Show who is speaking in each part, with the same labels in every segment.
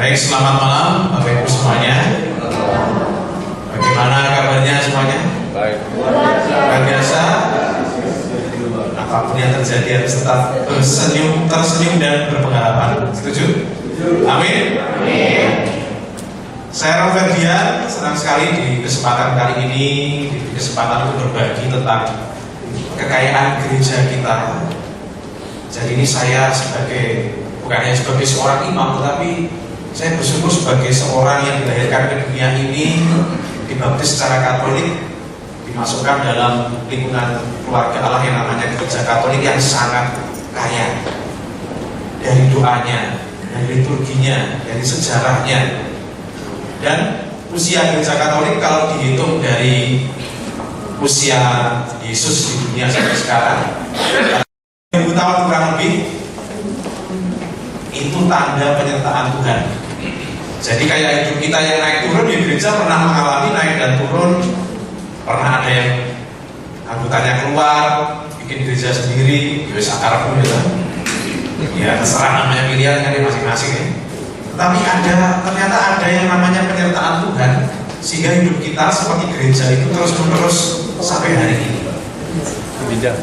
Speaker 1: Baik, selamat malam Bapak Ibu semuanya. Bagaimana kabarnya semuanya?
Speaker 2: Baik.
Speaker 1: Luar biasa. Apapun yang terjadi harus tetap tersenyum dan berpengharapan. Setuju? Amin. Saya Robert Dian, senang sekali di kesempatan kali ini, di kesempatan untuk berbagi tentang kekayaan gereja kita. Jadi ini saya bukan hanya sebagai seorang imam, tetapi saya bersyukur sebagai seorang yang dilahirkan ke dunia ini, dibaptis secara Katolik, dimasukkan dalam lingkungan keluarga Allah yang namanya gereja Katolik yang sangat kaya. Dari doanya, dari liturginya, dari sejarahnya. Dan usia gereja Katolik kalau dihitung dari usia Yesus di dunia sampai sekarang 2000 tahun kurang lebih, itu tanda penyertaan Tuhan. Jadi kayak hidup kita yang naik turun di gereja pernah mengalami naik dan turun. Pernah ada yang anggotanya keluar, bikin gereja sendiri, ya akar pun ya terserah namanya pilihan kan masing-masing ya. Tapi ternyata ada yang namanya penyertaan Tuhan, sehingga hidup kita seperti gereja itu terus-menerus sampai hari ini.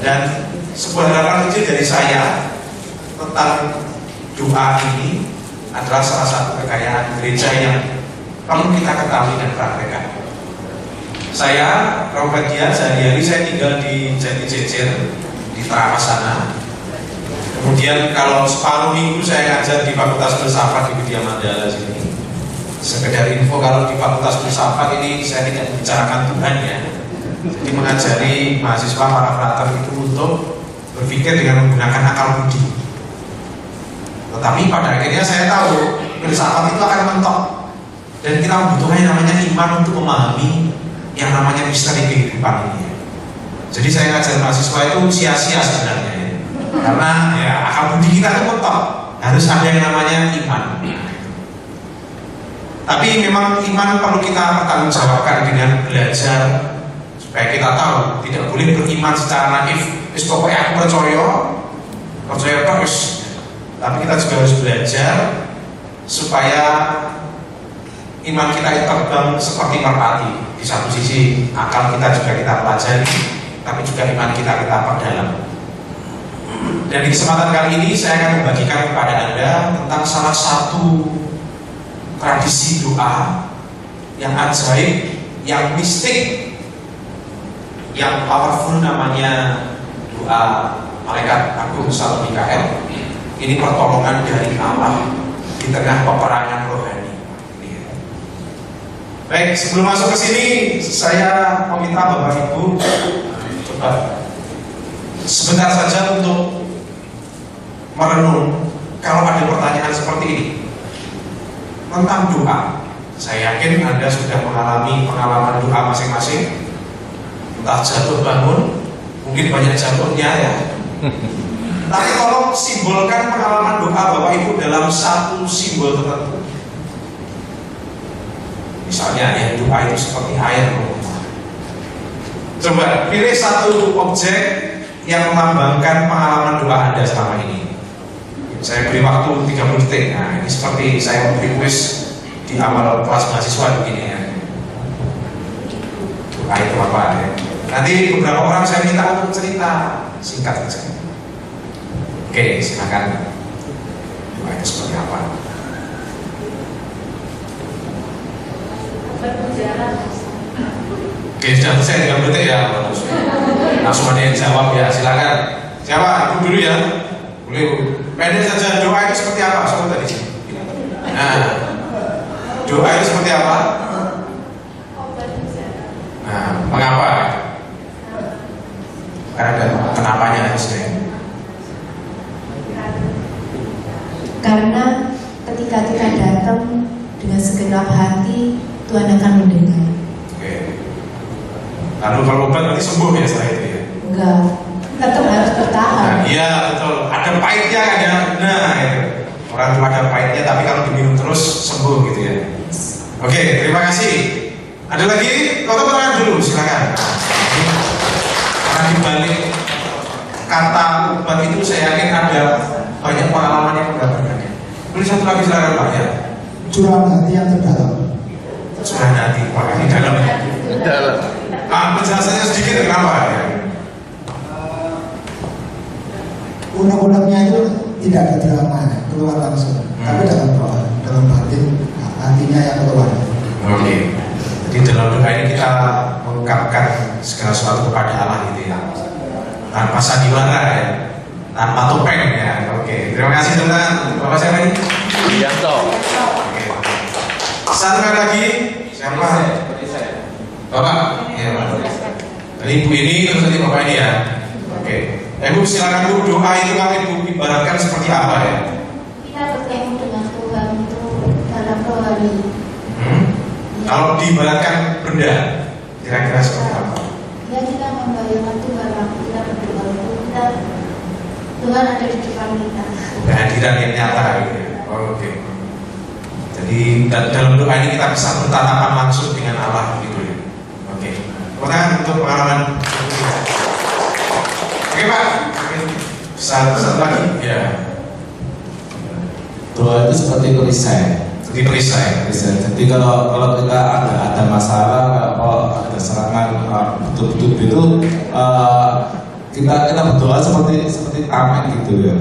Speaker 1: Dan sebuah harapan kecil dari saya tentang doa ini adalah salah satu kekayaan gereja yang perlu kita ketahui dan praktekkan. Saya Robert Dian, sehari-hari saya tinggal di Jati Jejer di Terawas sana. Kemudian kalau separuh minggu saya ngajar di Fakultas Filsafat di Widya Mandala sini. Sekedar info, kalau di Fakultas Filsafat ini saya tidak membicarakan Tuhan ya. Jadi mengajari mahasiswa para frater itu untuk berpikir dengan menggunakan akal budi. Tetapi pada akhirnya saya tahu filsafat itu akan mentok, dan kita membutuhkan yang namanya iman untuk memahami yang namanya misteri kehidupan ini. Jadi saya ngajar mahasiswa itu sia-sia sebenarnya ya. Karena ya akal budi kita itu mentok, harus ada yang namanya iman. Tapi memang iman perlu kita pertanggungjawabkan dengan belajar, supaya kita tahu tidak boleh beriman secara naif. Pokoknya aku percaya terus. Tapi kita juga harus belajar supaya iman kita itu terbang seperti merpati. Di satu sisi akal kita juga kita pelajari, tapi juga iman kita perdalam. Dan di kesempatan kali ini saya akan membagikan kepada Anda tentang salah satu tradisi doa yang ajaib, yang mistik, yang powerful, namanya doa Malaikat Agung Salom Mikael. Ini pertolongan dari Allah di tengah peperangan rohani. Baik, sebelum masuk ke sini, saya meminta Bapak Ibu coba sebentar saja untuk merenung kalau ada pertanyaan seperti ini tentang doa. Saya yakin Anda sudah mengalami pengalaman doa masing-masing, entah jatuh bangun, mungkin banyak jatuhnya ya. Tapi tolong simbolkan pengalaman doa Bapak Ibu dalam satu simbol tertentu. Misalnya ya, doa itu seperti air. Coba pilih satu objek yang melambangkan pengalaman doa Anda selama ini. Saya beri waktu 30 detik. Nah, ini seperti saya memberi kuis di awal kelas mahasiswa begini ya. Doa itu apa ya? Nanti beberapa orang saya minta untuk cerita singkat saja. Oke, silakan. Doa itu seperti apa? Oke, sudah selesai 30 detik ya. Langsung ada yang jawab ya, silakan. Siapa? Aku dulu ya. Boleh. Pendek saja. Doa itu seperti apa? Soal tadi. Nah, doa itu seperti apa? Nah, mengapa? Karena ada kenapanya harusnya.
Speaker 3: Karena ketika kita datang dengan segenap hati, Tuhan akan mendengar.
Speaker 1: Oke. Lalu kalau obat nanti sembuh ya setelah itu ya?
Speaker 3: Enggak, tetap harus bertahan.
Speaker 1: Nah, iya betul. Ada pahitnya ada. Nah itu. Orang cuma ada pahitnya, tapi kalau diminum terus sembuh gitu ya. Oke, terima kasih. Ada lagi? Foto tangan dulu, silakan. Karena dibalik kata obat itu saya yakin ada banyak pengalaman yang menggambarkannya. Boleh satu lagi silakan Pak ya.
Speaker 2: curahan hati yang terdalam.
Speaker 1: Curahan hati, wah ini dalam ya.
Speaker 4: Dalam.
Speaker 1: Penjelasannya sedikit kenapa ya?
Speaker 2: Unek-uneknya itu tidak ada dramanya, keluar langsung. Tapi dalam doa, dalam batin, hatinya yang keluar.
Speaker 1: Oke. Jadi dalam doa ini kita mengungkapkan segala sesuatu kepada Allah gitu ya. Tanpa sandiwara ya, tanpa topeng ya. Oke. Terima kasih teman-teman. Bapak siapa ini?
Speaker 4: Yanto.
Speaker 1: Oke. Satu kali lagi. Siapa? Bapak? Iya, Pak. Dari ibu ini terus nanti bapak ini ya. Oke. Ibu silakan Bu, doa itu kan Ibu ibaratkan seperti apa ya?
Speaker 3: Kita bertemu dengan Tuhan itu dalam rohani.
Speaker 1: Kalau diibaratkan benda, kira-kira seperti apa?
Speaker 3: Ya kita membayangkan Tuhan waktu kita berdoa itu kita Tuhan ada di depan kita.
Speaker 1: Kehadiran yang nyata gitu ya. Oke. Jadi dalam doa ini kita bisa bertatapan langsung dengan Allah gitu ya. Oke. Pertanyaan untuk pengalaman. Oke Pak. Satu lagi. Ya.
Speaker 5: Doa itu seperti perisai.
Speaker 1: Seperti perisai.
Speaker 5: Jadi kalau kita ada masalah, kalau ada serangan betul-betul gitu, kita berdoa seperti tameng gitu ya.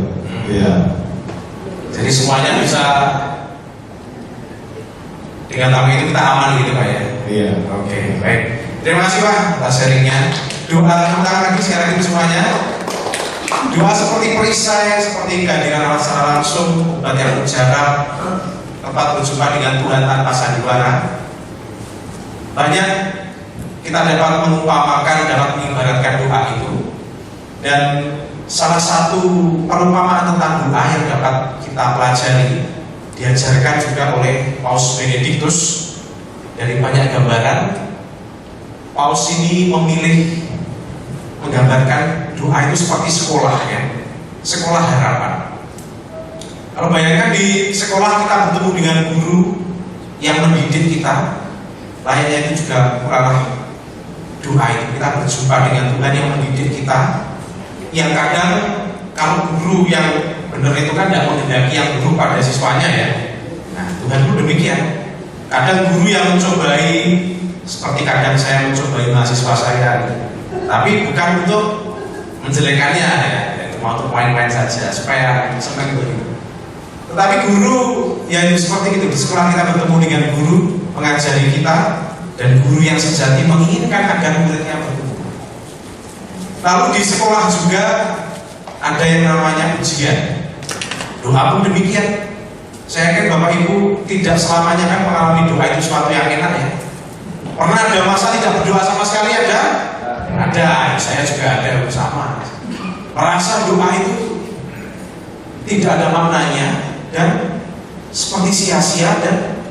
Speaker 5: Iya.
Speaker 1: Jadi semuanya bisa dengan tameng itu kita aman gitu Pak ya.
Speaker 5: Iya.
Speaker 1: Oke, baik. Terima kasih Pak atas sharingnya. Doa tentang lagi sekarang itu semuanya. Doa seperti perisai, seperti kehadiran Allah secara langsung, obat yang berjarak, tempat berjumpa dengan Tuhan tanpa sandiwara. Banyak kita dapat mengumpamakan, dapat mengibaratkan doa itu. Dan salah satu perumpamaan tentang doa yang dapat kita pelajari diajarkan juga oleh Paus Benediktus. Dari banyak gambaran, Paus ini memilih menggambarkan doa itu seperti sekolah ya, sekolah harapan. Kalau bayangkan di sekolah kita bertemu dengan guru yang mendidik kita, layaknya itu juga bukanlah doa itu. Kita berjumpa dengan Tuhan yang mendidik kita, yang kadang kalau guru yang benar itu kan tidak menghendaki yang buruk pada siswanya ya. Nah Tuhan pun demikian. Kadang guru yang mencobai, seperti kadang saya mencobai mahasiswa saya, tapi bukan untuk menjelekannya ya, cuma untuk main-main saja supaya senang begitu. Tetapi guru yang seperti itu, di sekolah kita bertemu dengan guru mengajari kita, dan guru yang sejati menginginkan agar muridnya bertumbuh. Lalu di sekolah juga ada yang namanya ujian. Doa pun demikian. Saya yakin Bapak Ibu tidak selamanya kan mengalami doa itu sesuatu yang enak ya. Pernah ada masa tidak berdoa sama sekali ada? Ada, saya juga ada sama. Merasa doa itu tidak ada maknanya dan seperti sia-sia dan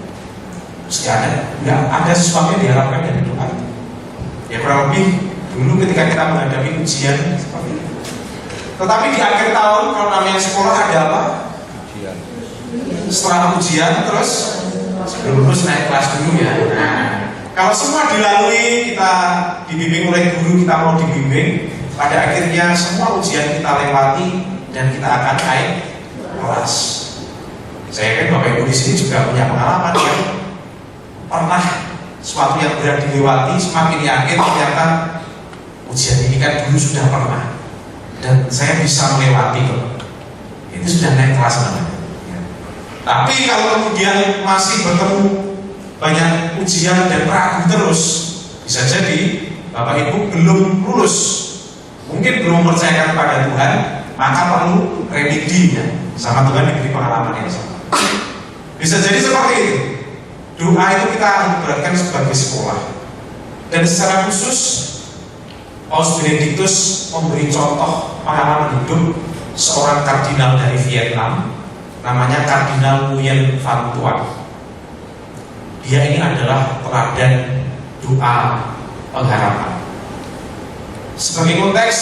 Speaker 1: mesti ada, nggak ada sesuatu yang diharapkan dari doa itu. Ya kurang lebih dulu ketika kita menghadapi ujian seperti itu. Tetapi di akhir tahun kalau namanya sekolah ada apa? Setelah ujian terus sebelum lulus naik kelas dulu ya. Nah, kalau semua dilalui, kita dibimbing oleh guru, kita mau dibimbing, pada akhirnya semua ujian kita lewati dan kita akan naik kelas. Saya yakin Bapak Ibu di sini juga punya pengalaman ya. Pernah suatu yang berat dilewati, semakin yakin ternyata ujian ini kan dulu sudah pernah dan saya bisa melewati kok. Itu sudah naik kelas namanya. Ya. Tapi kalau kemudian masih bertemu banyak ujian dan ragu terus, bisa jadi Bapak Ibu belum lulus, mungkin belum percayakan kepada Tuhan, maka perlu remedi ya, sama Tuhan diberi pengalaman yang sama. Bisa jadi seperti itu. Doa itu kita ibaratkan sebagai sekolah. Dan secara khusus Paus Benediktus memberi contoh pengalaman hidup seorang kardinal dari Vietnam, namanya Kardinal Nguyen Van Thuan. Dia ini adalah teladan doa pengharapan. Sebagai konteks,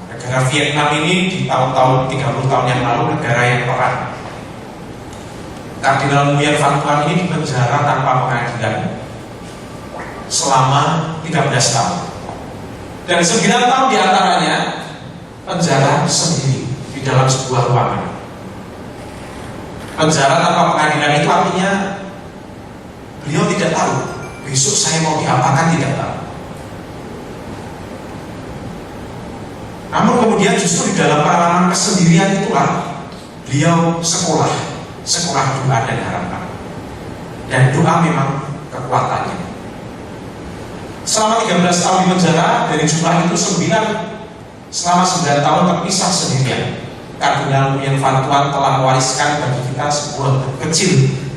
Speaker 1: negara Vietnam ini di tahun-tahun 30 tahun yang lalu negara yang perang. Kardinal Nguyen Van Thuan ini dipenjara tanpa pengadilan selama 13 tahun. Dan 9 tahun diantaranya penjara sendiri di dalam sebuah ruangan. Penjara tanpa pengadilan itu artinya tidak tahu besok saya mau diapakan, tidak tahu. Namun kemudian justru di dalam pengalaman kesendirian itulah beliau sekolah doa dan harapan. Dan doa memang kekuatannya. Selama 13 tahun di penjara, dari jumlah itu selama 9 tahun terpisah sendirian. Kardinal William Van telah mewariskan bagi kita sebuah buku kecil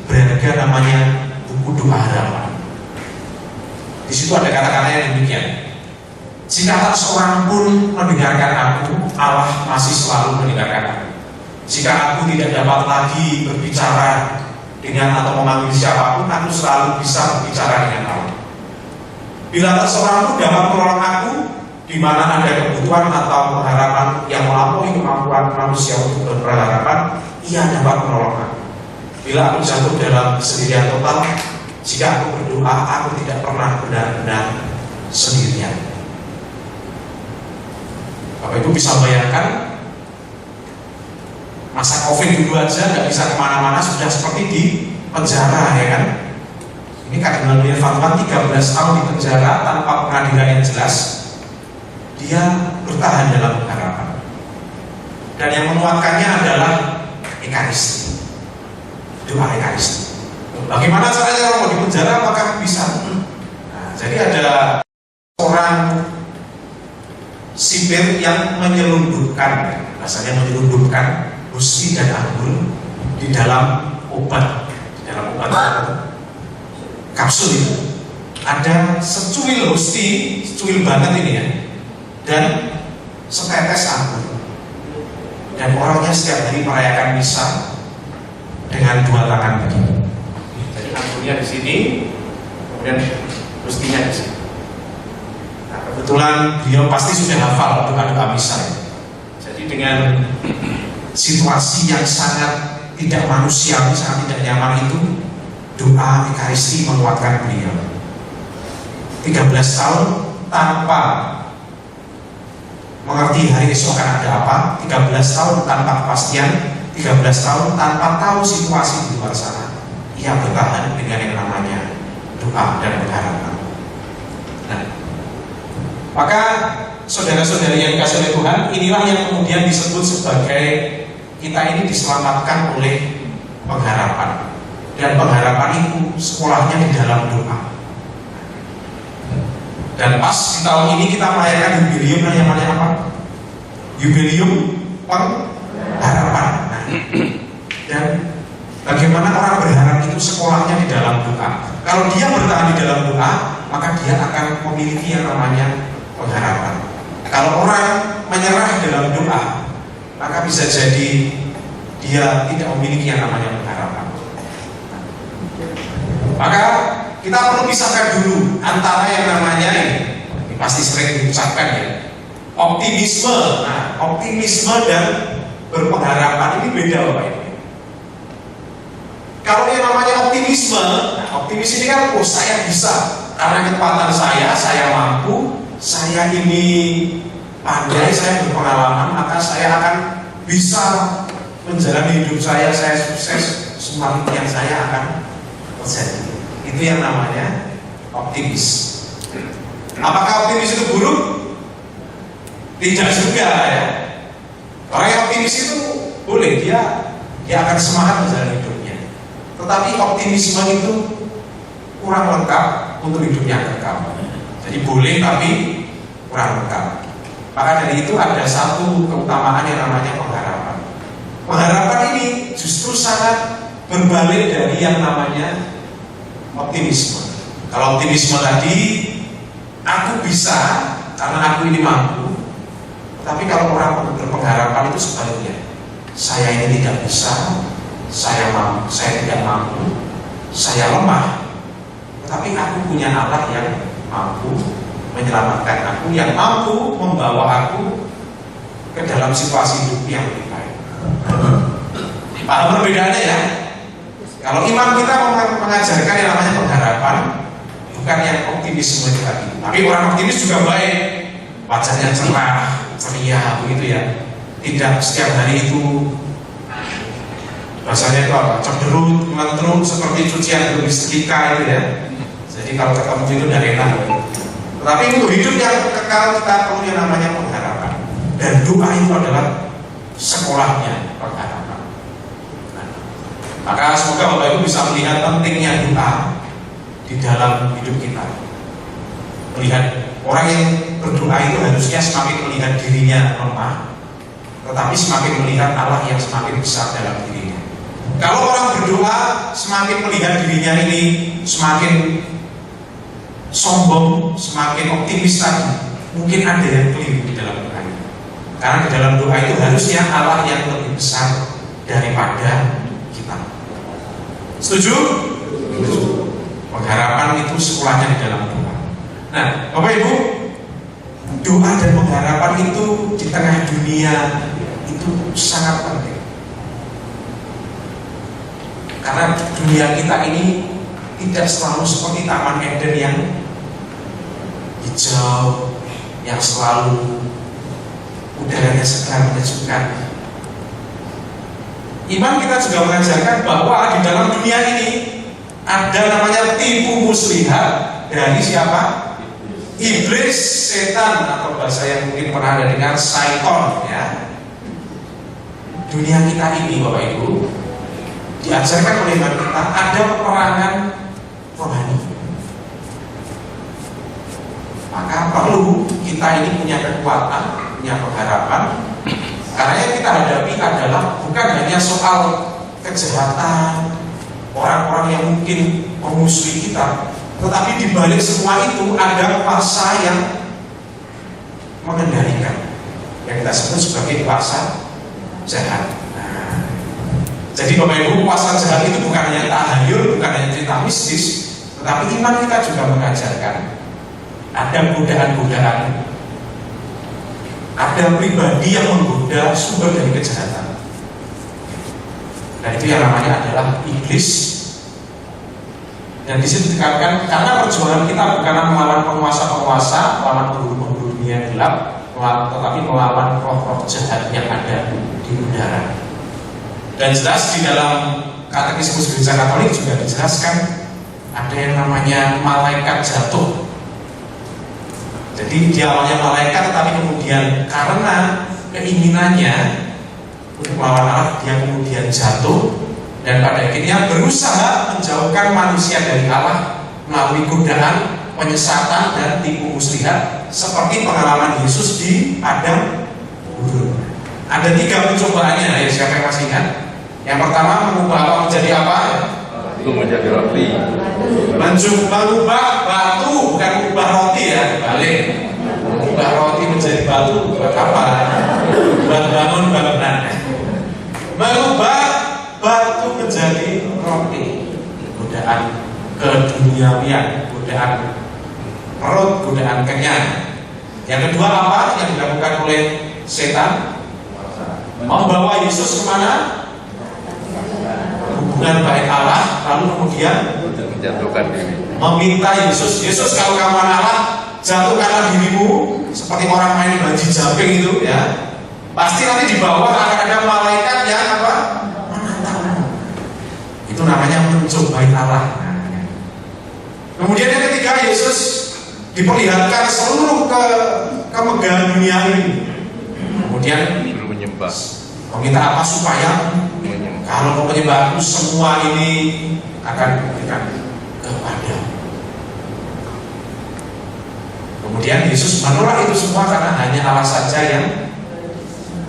Speaker 1: berharga namanya buku doa harapan. Di situ ada kata-kata yang demikian: jika tak seorang pun mendengarkan aku, Allah masih selalu mendengarkan aku. Jika aku tidak dapat lagi berbicara dengan atau memanggil siapapun, aku selalu bisa berbicara dengan Allah. Bila tak seorang pun dapat menolong aku, di mana ada kebutuhan atau pengharapan yang melampaui kemampuan manusia untuk berharapan, ia dapat menolong aku. Bila aku jatuh dalam kesendirian total, jika aku berdoa, aku tidak pernah benar-benar sendirian. Bapak Ibu bisa bayangkan, masa COVID dulu aja nggak bisa kemana-mana, sudah seperti di penjara, ya kan? Ini Kardinal William Van 13 tahun di penjara tanpa pengadilan yang jelas. Dia bertahan dalam harapan. Dan yang menguatkannya adalah Ekaristi, doa Ekaristi. Bagaimana caranya kalau mau di penjara? Apakah bisa? Nah, jadi ada orang sipir yang menyelundupkan, rasanya menyelundupkan whisky dan anggur di dalam obat, kapsul itu. Ada secuil whisky, secuil banget ini ya, dan setetes anggur. Dan orangnya setiap hari merayakan misa dengan 2 tangan begini. Jadi anggurnya di sini, kemudian whisky-nya di sini. Nah, kebetulan beliau pasti sudah hafal doa misa. Jadi dengan situasi yang sangat tidak manusiawi, sangat tidak nyaman itu, doa Ekaristi menguatkan beliau. 13 tahun tanpa mengerti hari esok akan ada apa, 13 tahun tanpa kepastian, 13 tahun tanpa tahu situasi di luar sana, ia bertahan dengan yang namanya doa dan pengharapan. Nah, maka saudara-saudari yang dikasihi oleh Tuhan, inilah yang kemudian disebut sebagai kita ini diselamatkan oleh pengharapan. Dan pengharapan itu sekolahnya di dalam doa. Dan pas di tahun ini kita merayakan jubileum yang namanya apa? Jubileum pengharapan. Nah, dan bagaimana orang berharap itu sekolahnya di dalam doa. Kalau dia bertahan di dalam doa, maka dia akan memiliki yang namanya pengharapan. Kalau orang menyerah dalam doa, maka bisa jadi dia tidak memiliki yang namanya pengharapan. Maka kita perlu pisahkan dulu antara yang namanya ini pasti sering diucapkan ya, optimisme. Nah, optimisme dan berpengharapan ini beda Bapak Ibu. Kalau yang namanya optimisme, nah, optimis ini kan saya bisa karena kekuatan saya mampu, saya ini pandai, saya berpengalaman, maka saya akan bisa menjalani hidup saya sukses, semua impian saya akan terjadi. Itu yang namanya optimis. Apakah optimis itu buruk? Tidak juga ya. Orang yang optimis itu boleh, dia akan semangat menjalani hidupnya. Tetapi optimisme itu kurang lengkap untuk hidupnya kekal. Jadi boleh tapi kurang lengkap. Maka dari itu ada satu keutamaan yang namanya pengharapan. Pengharapan ini justru sangat berbalik dari yang namanya optimisme. Kalau optimisme tadi, aku bisa karena aku ini mampu. Tapi kalau orang berpengharapan itu sebaliknya. Saya ini tidak bisa, saya tidak mampu, saya lemah. Tetapi aku punya Allah yang mampu menyelamatkan aku, yang mampu membawa aku ke dalam situasi hidup yang lebih baik. Paham perbedaannya ya? Kalau iman kita mengajarkan yang namanya pengharapan, bukan yang optimisme itu tadi. Tapi orang optimis juga baik, wajahnya cerah, ceria, begitu ya. Tidak setiap hari itu bahasanya itu apa? Cemberut, mengentrung seperti cucian bermis setrika itu ya. Jadi kalau ketemu itu udah enak. Tetapi untuk hidup yang kekal kita perlu yang namanya pengharapan. Dan doa itu adalah sekolahnya pengharapan. Nah, maka semoga Bapak Ibu bisa melihat pentingnya doa di dalam hidup kita. Melihat orang yang berdoa itu harusnya semakin melihat dirinya lemah, tetapi semakin melihat Allah yang semakin besar dalam dirinya. Kalau orang berdoa semakin melihat dirinya ini semakin sombong, semakin optimis lagi, mungkin ada yang keliru di dalam doa itu. Karena di dalam doa itu harusnya Allah yang lebih besar daripada kita. Setuju? Setuju. Pengharapan itu sekolahnya di dalam doa. Nah, Bapak Ibu, doa dan pengharapan itu di tengah dunia itu sangat penting. Karena dunia kita ini tidak selalu seperti Taman Eden yang hijau, yang selalu udaranya segar menyejukkan. Iman kita juga mengajarkan bahwa di dalam dunia ini ada namanya tipu muslihat dari siapa? Iblis, setan, atau bahasa yang mungkin pernah ada dengar, syaiton, ya. Dunia kita ini, Bapak Ibu, diajarkan oleh Tuhan kita ada peperangan rohani. Maka perlu kita ini punya kekuatan, punya pengharapan. Karena yang kita hadapi adalah bukan hanya soal kejahatan, orang-orang yang mungkin memusuhi kita, tetapi di balik semua itu ada kuasa yang mengendalikan, yang kita sebut sebagai kuasa jahat. Nah, jadi Bapak Ibu, kuasa jahat itu bukan hanya tahayul, bukan hanya cerita mistis, tetapi iman kita juga mengajarkan ada godaan-godaan, ada pribadi yang menggoda sumber dari kejahatan. Dan itu yang namanya adalah iblis. Dan di situ dikatakan karena perjuangan kita bukan melawan penguasa-penguasa, melawan pemburu-pemburu dunia gelap, tetapi melawan roh-roh jahat yang ada di udara. Dan jelas di dalam katekismus Gereja Katolik juga dijelaskan ada yang namanya malaikat jatuh. Jadi dia awalnya malaikat, tetapi kemudian karena keinginannya untuk melawan Allah, dia kemudian jatuh dan pada akhirnya berusaha menjauhkan manusia dari Allah melalui godaan, penyesatan, dan tipu muslihat seperti pengalaman Yesus di padang gurun. Ada 3 pencobaannya, ya, siapa yang masih ingat? Yang pertama, mengubah apa menjadi apa?
Speaker 4: Itu menjadi roti.
Speaker 1: Mengubah batu, bukan mengubah roti, ya, balik. Mengubah roti menjadi batu buat apa? Buat bangun bangunan. Mengubah batu menjadi roti. Godaan keduniawian, godaan perut, godaan kenyang. Yang kedua apa yang dilakukan oleh setan? Membawa Yesus kemana? Hubungan baik Allah, lalu kemudian
Speaker 4: Menjatuhkan diri.
Speaker 1: meminta Yesus, kalau kamu anak Allah, jatuhkanlah dirimu seperti orang main banji jumping itu, ya. Pasti nanti di bawah akan ada malaikat yang apa? Menantangmu. Itu namanya mencobai Allah. Kemudian yang ketiga, Yesus diperlihatkan seluruh kemegahan dunia ini. Kemudian
Speaker 4: Menyembah.
Speaker 1: meminta apa supaya kalau mau menyembah aku, semua ini akan diberikan kepada. Kemudian Yesus menolak itu semua karena hanya Allah saja yang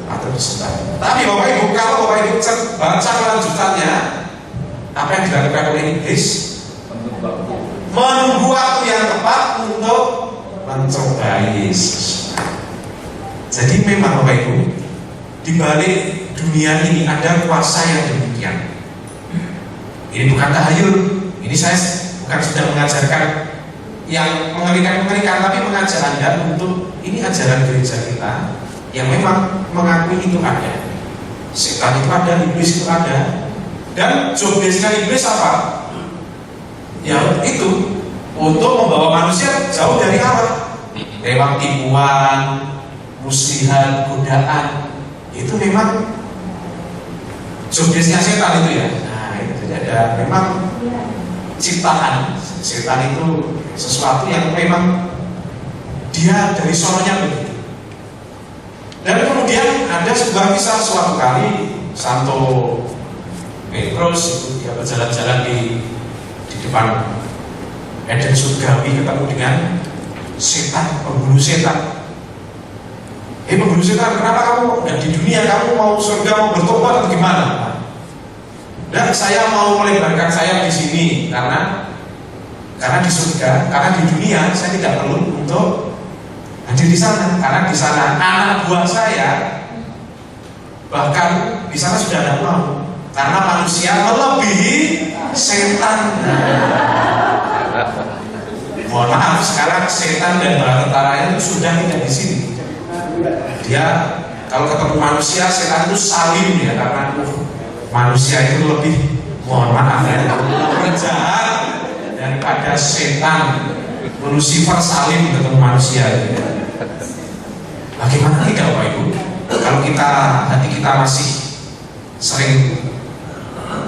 Speaker 1: patut disembah. Tapi Bapak Ibu, kalau Bapak Ibu baca kelanjutannya, apa yang dilakukan oleh iblis? Menunggu waktu yang tepat untuk mencobai Yesus. Jadi memang Bapak Ibu, di balik dunia ini ada kuasa yang demikian. Ini bukan tahayul. Ini saya bukan sedang mengajarkan yang mengerikan-mengerikan, tapi mengajak Anda untuk ini ajaran gereja kita yang memang mengakui itu ada. Setan itu ada, iblis itu ada. Dan job desk-nya iblis apa? Ya itu, untuk membawa manusia jauh dari Allah. Lewat tipuan, muslihat, godaan. Itu memang job desk-nya setan itu, ya. Nah, itu jadi ada memang ciptaan Setan itu sesuatu yang memang dia dari sononya begitu. Dan kemudian ada sebuah kisah suatu kali Santo Petrus itu dia berjalan-jalan di depan Eden surgawi ketemu dengan setan, pembunuh setan. Pembunuh setan, kenapa kamu dan di dunia kamu mau surga, mau bertobat atau gimana? Dan saya mau melebarkan sayap di sini karena di surga, karena di dunia saya tidak perlu untuk hadir di sana, karena di sana anak buah saya bahkan di sana sudah ada mau, karena manusia melebihi setan. Mohon maaf, sekarang setan dan bala tentaranya itu sudah tidak di sini. Dia kalau ketemu manusia, setan itu salim ya, karena manusia itu lebih, mohon maaf ya, lebih jahat daripada setan. Lucifer salim ketemu manusia. Bagaimana tidak Bapak Ibu? Kalau hati kita masih sering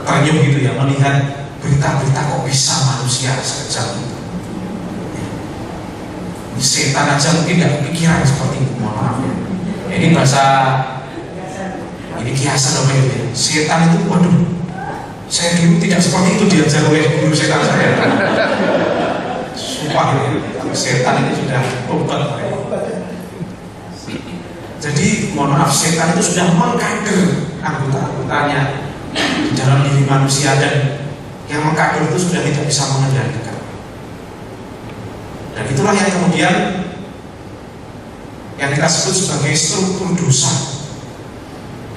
Speaker 1: ternyuh gitu ya, melihat berita-berita kok bisa manusia sekejam itu. Setan aja mungkin tidak kepikiran seperti itu, mohon maaf ya. Ini bahasa, ini kiasan apa itu ya? Setan itu, waduh, saya dulu tidak seperti itu diajar oleh guru setan saya. Sumpah ya, setan itu sudah obat. Jadi mohon maaf, setan itu sudah mengkader anggota-anggotanya di dalam diri manusia, dan yang mengkader itu sudah tidak bisa mengendalikan. Dan itulah yang kemudian yang kita sebut sebagai struktur dosa.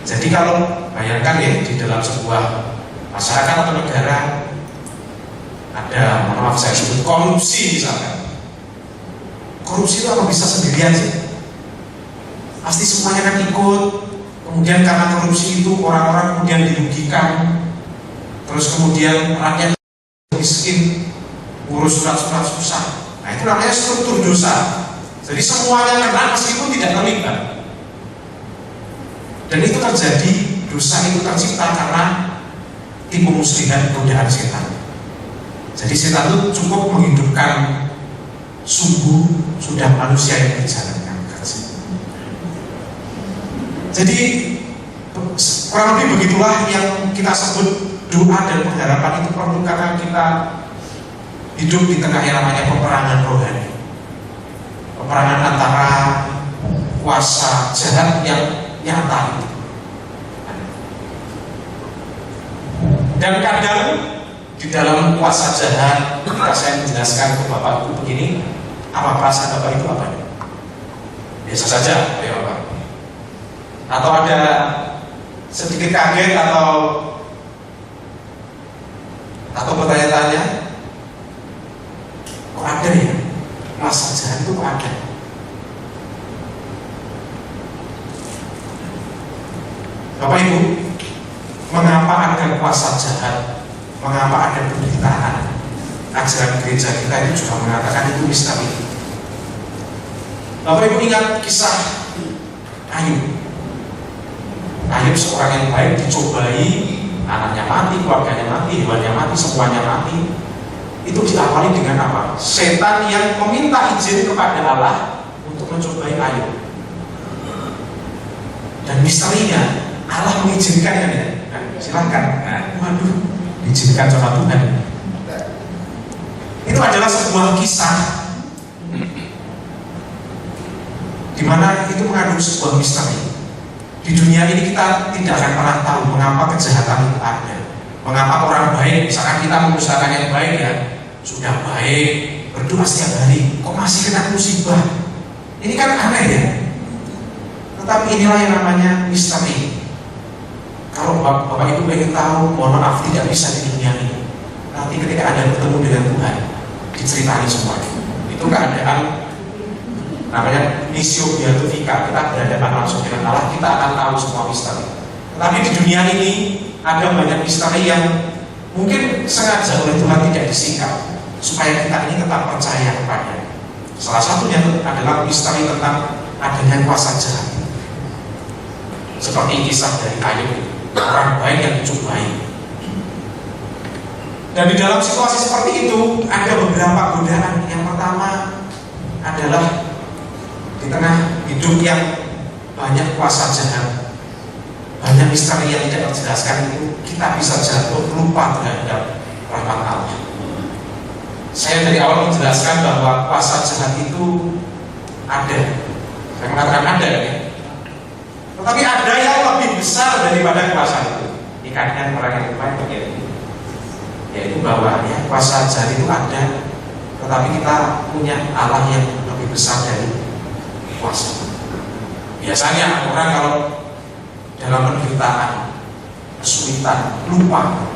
Speaker 1: Jadi kalau bayangkan ya, di dalam sebuah masyarakat atau negara ada, mohon maaf saya sebut korupsi misalkan. Korupsi itu apa bisa sendirian sih? Pasti semuanya kan ikut. Kemudian karena korupsi itu orang-orang kemudian dirugikan. Terus kemudian rakyat miskin, ngurus surat-surat susah. Nah itu namanya struktur dosa. Jadi semuanya kena meskipun tidak terlibat. Dan itu terjadi, dosa itu tercipta karena tipu muslihat godaan setan. Jadi setan itu cukup menghidupkan sudah manusia yang dijalankan. Jadi kurang lebih begitulah yang kita sebut doa dan pengharapan itu perlu, karena kita hidup di tengah yang namanya peperangan rohani. Peperangan antara kuasa jahat yang nyata itu. Dan kadang di dalam kuasa jahat, ketika saya menjelaskan ke Bapak Ibu begini, apa perasaan Bapak itu apa? Biasa saja, ya Bapak. Atau ada sedikit kaget atau bertanya-tanya, kok ada ya kuasa jahat itu, kok ada? Bapak Ibu, mengapa ada kuasa jahat? Mengapa ada penderitaan? Ajaran gereja kita itu juga mengatakan itu misteri. Bapak Ibu ingat kisah Ayub. Ayub seorang yang baik, dicobai, anaknya mati, keluarganya mati, hewannya mati, semuanya mati. Itu diawali dengan apa? Setan yang meminta izin kepada Allah untuk mencobai Ayub. Dan misterinya Allah mengizinkan kan ya? Nah, silakan. Nah, waduh, diizinkan sama Tuhan. Itu adalah sebuah kisah di mana itu mengandung sebuah misteri. Di dunia ini kita tidak akan pernah tahu mengapa kejahatan itu ada. Mengapa orang baik, misalkan kita mengusahakan yang baik ya, sudah baik, berdoa setiap hari, kok masih kena musibah? Ini kan aneh ya. Tetapi inilah yang namanya misteri. Kalau Bapak Ibu ingin tahu, mohon maaf, tidak bisa di dunia ini. Nanti ketika Anda bertemu dengan Tuhan, diceritani semua. Itu keadaan namanya missio beatifika, kita berhadapan langsung dengan Allah, kita akan tahu semua misteri. Tetapi di dunia ini ada banyak misteri yang mungkin sengaja oleh Tuhan tidak disingkap supaya kita ini tetap percaya kepada. Salah satunya adalah misteri tentang adanya kuasa jahat. Seperti kisah dari Ayub, orang baik yang dicobai. Dan di dalam situasi seperti itu ada beberapa godaan. Yang pertama adalah di tengah hidup yang banyak kuasa jahat, banyak misteri yang tidak terjelaskan itu, kita bisa jatuh lupa terhadap rahmat Allah. Saya dari awal menjelaskan bahwa kuasa jahat itu ada. Saya mengatakan ada ya. Tetapi ada yang lebih besar daripada kuasa itu. Ikatnya orang yang lain begini, yaitu bahwa ya, kuasa jahat itu ada, tetapi kita punya Allah yang lebih besar dari kuasa. Biasanya orang kalau dalam penderitaan, kesulitan, lupa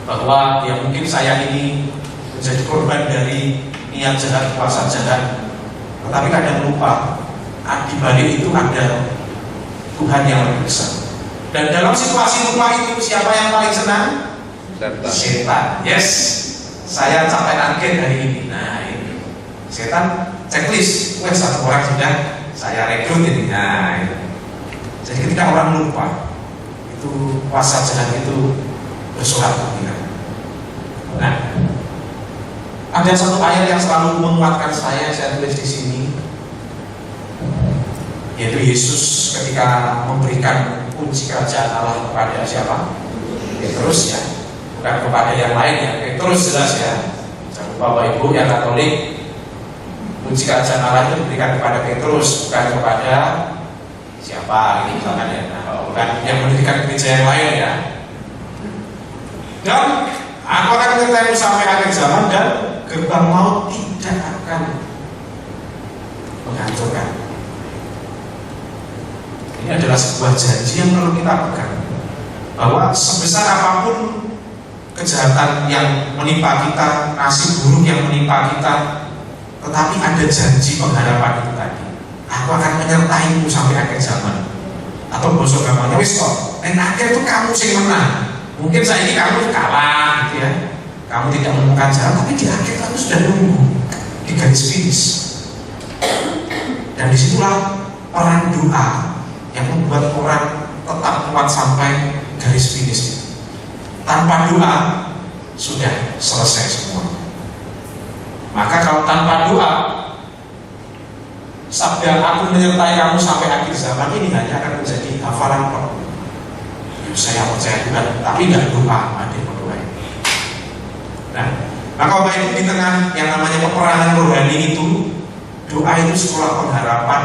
Speaker 1: bahwa ya mungkin saya ini menjadi korban dari niat jahat, kuasa jahat, tetapi kadang lupa di balik itu ada Tuhan yang lebih besar. Dan dalam situasi lupa itu siapa yang paling senang? Setan. Yes, saya capai target hari ini. Nah ini setan checklist, satu orang sudah saya rekrut ini. Nah ini. Jadi ketika orang lupa, itu kuasa jahat itu bersorak kemudian. Nah, ada satu ayat yang selalu menguatkan saya tulis di sini, yaitu Yesus ketika memberikan kunci kerajaan Allah kepada siapa? Petrus ya, bukan kepada yang lain ya. Petrus jelas ya. Jangan lupa Bapak Ibu yang Katolik, kunci kerajaan Allah itu diberikan kepada Petrus, bukan kepada siapa ini misalkan ya. Nah, bukan yang mendirikan gereja yang lain ya. Dan aku akan menyertai sampai akhir zaman dan gerbang maut tidak akan menghancurkan. Ini adalah sebuah janji yang perlu kita pegang, bahwa sebesar apapun kejahatan yang menimpa kita, nasib buruk yang menimpa kita, tetapi ada janji pengharapan itu tadi. Aku akan menyertaimu sampai akhir zaman. Atau bosok gamanya wis kok, akhir itu kamu sing menang. Mungkin saat ini kamu kalah gitu ya, kamu tidak menemukan jalan, tapi di akhir kamu sudah nunggu di garis finish. Dan disitulah peran doa yang membuat orang tetap kuat sampai garis finish. Tanpa doa sudah selesai semua. Maka kalau tanpa doa, sabda aku menyertai kamu sampai akhir zaman ini hanya akan menjadi hafalan kok. Saya percaya Tuhan, tapi nggak doa, ada berdoa. Nah, maka Bapak Ibu di tengah yang namanya peperangan rohani itu, doa itu sekolah pengharapan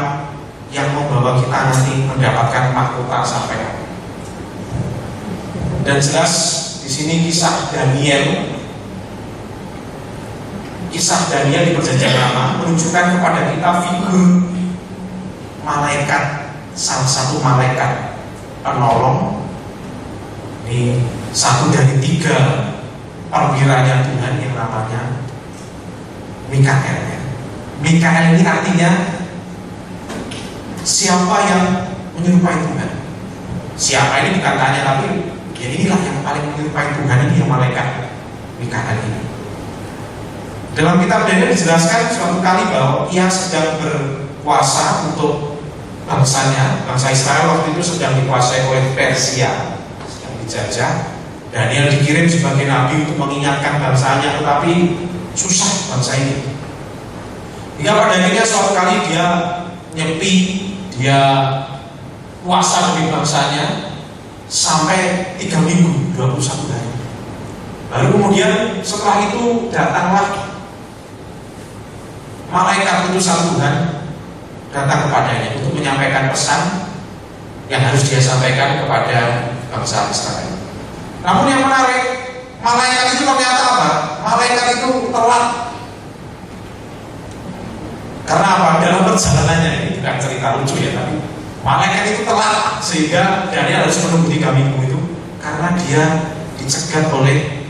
Speaker 1: yang membawa kita nanti mendapatkan mahkota sampai akhir. Dan jelas di sini kisah Daniel di Perjanjian Lama menunjukkan kepada kita figur malaikat, salah satu malaikat penolong. Ini satu dari 3 perwiranya Tuhan yang namanya Mikael. Mikael ini artinya siapa yang menyerupai Tuhan. Siapa ini bukan tanya, tapi ya inilah yang paling menyerupai Tuhan, ini yang malaikat Mikael ini. Dalam kitab Daniel dijelaskan suatu kali bahwa ia sedang berkuasa untuk bangsanya. Bangsa Israel waktu itu sedang dikuasai oleh Persia, sedang dijajah. Daniel dikirim sebagai nabi untuk mengingatkan bangsanya, tetapi susah bangsa ini. Hingga pada akhirnya suatu kali dia nyepi, dia puasa demi bangsanya sampai 3 minggu, 21 hari. Lalu kemudian setelah itu datanglah malaikat utusan Tuhan datang kepadanya untuk menyampaikan pesan yang harus dia sampaikan kepada bangsa Israel. Namun yang menarik, malaikat itu ternyata apa? Malaikat itu telat. Karena apa? Dalam perjalanannya, ini bukan cerita lucu ya, tapi malaikat itu telat sehingga Daniel harus menunggu 3 minggu itu karena dia dicegat oleh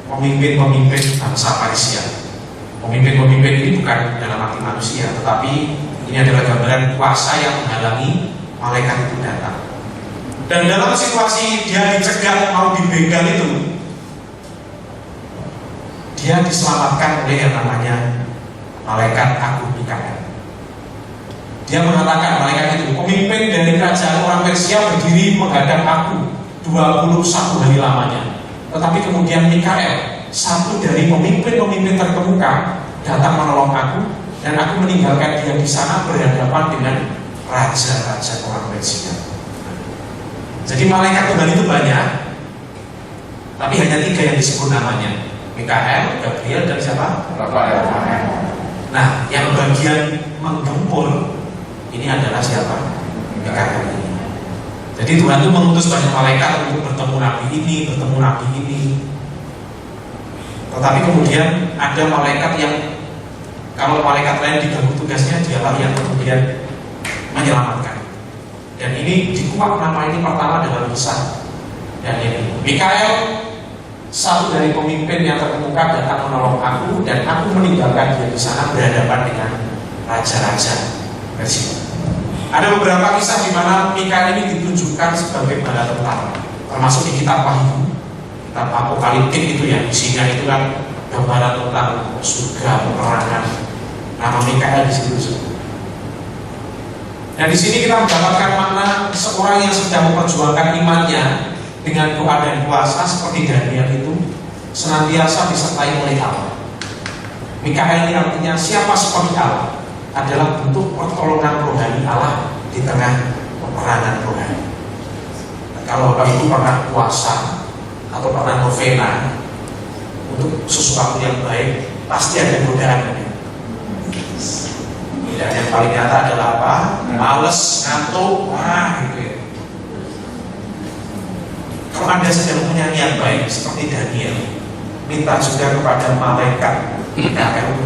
Speaker 1: pemimpin-pemimpin bangsa Persia. Pemimpin-pemimpin ini bukan dalam arti manusia, tetapi ini adalah gambaran kuasa yang menghalangi malaikat itu datang. Dan dalam situasi dia dicegat mau dibegal itu, dia diselamatkan oleh yang namanya malaikat agung Mikael. Dia mengatakan, malaikat itu, pemimpin dari kerajaan orang Persia berdiri menghadap aku 21 hari lamanya. Tetapi kemudian Mikael, satu dari pemimpin-pemimpin terkemuka, datang menolong aku, dan aku meninggalkan dia di sana berhadapan dengan raja-raja orang Persia. Jadi malaikat Tuhan itu banyak, tapi hanya 3 yang disebut namanya: Mikael, Gabriel, dan siapa?
Speaker 4: Rafael.
Speaker 1: Nah, yang bagian menggempur ini adalah siapa? Mikael ini. Jadi Tuhan itu mengutus banyak malaikat untuk bertemu nabi ini, bertemu nabi ini. Tetapi kemudian ada malaikat yang, kalau malaikat lain diganggu tugasnya, dialah yang kemudian menyelamatkan. Dan ini dikuak nama ini pertama dalam kisah. Dan ini Mikael, satu dari pemimpin yang terkemuka, datang menolong aku, dan aku meninggalkan dia di sana berhadapan dengan raja-raja Persia. Ada beberapa kisah di mana Mikael ini ditunjukkan sebagai bala tentara, termasuk di kitab Wahyu, kitab Apokaliptik itu ya, isinya itu kan gambaran tentang surga, peperangan. Nama Mikael di situ. Dan di sini kita mendapatkan makna seorang yang sedang memperjuangkan imannya dengan doa dan puasa seperti Daniel itu senantiasa disertai oleh Allah. Mikael ini artinya siapa seperti Allah, adalah bentuk pertolongan rohani Allah di tengah peperangan rohani. Kalau Bapak Ibu pernah puasa atau pernah novena untuk sesuatu yang baik, pasti ada godaan. Dan yang paling nyata adalah apa? Males, ngantuk, gitu ya. Kalau Anda sedang punya niat baik seperti Daniel, minta juga kepada malaikat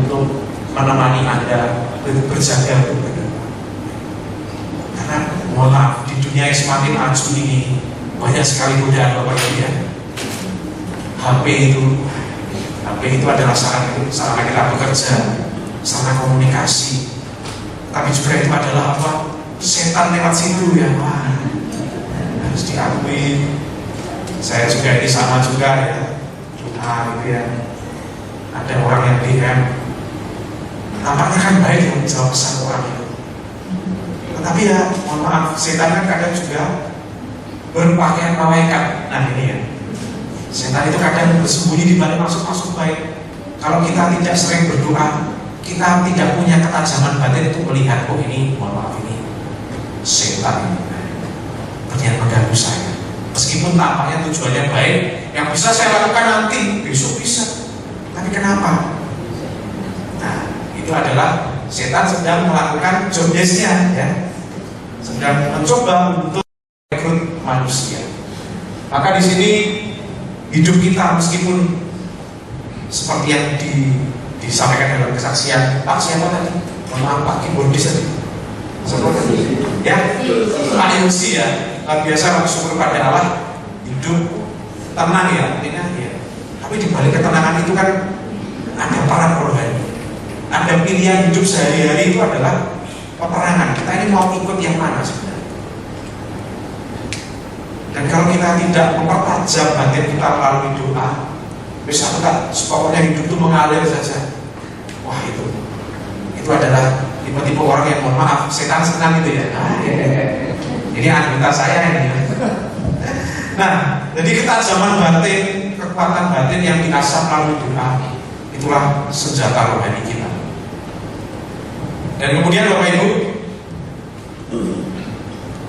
Speaker 1: untuk menemani Anda berjaga berdoa. Karena mohon maaf, di dunia yang semakin maju ini banyak sekali godaan Bapak Ibu ya. HP itu adalah sarana kita bekerja, sarana komunikasi. Tapi juga itu adalah apa? Setan lewat situ ya. Wah, harus diakui. Saya juga ini sama juga ya. Gitu ya. Ada orang yang DM, nampaknya kan baik yang menjawab pesan orang itu. Tetapi ya, mohon maaf, setan kan kadang juga berpakaian malaikat. Nah ini ya, setan itu kadang bersembunyi di balik maksud-maksud baik. Kalau kita tidak sering berdoa, kita tidak punya ketajaman batin untuk melihat, oh ini, mohon maaf, ini setan berniat mengganggu saya. Meskipun tampaknya tujuannya baik, yang bisa saya lakukan nanti, besok bisa. Tapi kenapa? Nah, itu adalah setan sedang melakukan job desk-nya, ya, sedang mencoba untuk merekrut manusia. Maka di sini hidup kita meskipun seperti yang disampaikan dalam kesaksian Pak siapa tadi? Maaf Pak keyboardis tadi. Seperti ya, Pak Yusi ya. Biasa bersyukur pada Allah, hidup tenang ya, artinya ya. Tapi di balik ketenangan itu kan ada perang rohani. Ada pilihan hidup sehari-hari itu adalah peperangan. Kita ini mau ikut yang mana sebenarnya? Dan kalau kita tidak mempertajam batin kita melalui doa, bisa kita pokoknya hidup itu mengalir saja. Wah itu adalah tipe-tipe orang yang mohon maaf setan senang gitu ya. Ini anggota saya ini. Nah, jadi ketajaman batin, kekuatan batin yang diasah melalui doa, itulah senjata rohani kita. Dan kemudian Bapak Ibu,